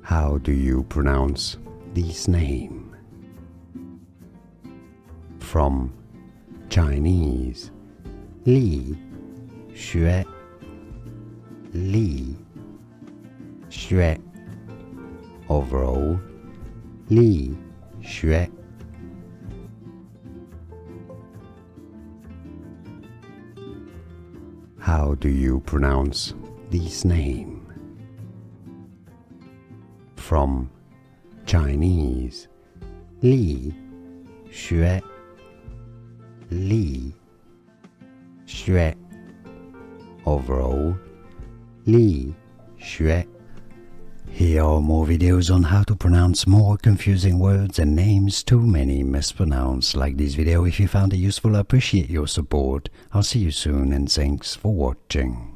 How do you pronounce this name? From Chinese, Li Xue, Li Xue. Overall, Li Xue. How do you pronounce this name? From Chinese, Li Xue, Li Xue. Overall, Li Xue. Here are more videos on how to pronounce more confusing words and names too many mispronounced. Like this video if you found it useful. I appreciate your support. I'll see you soon and thanks for watching.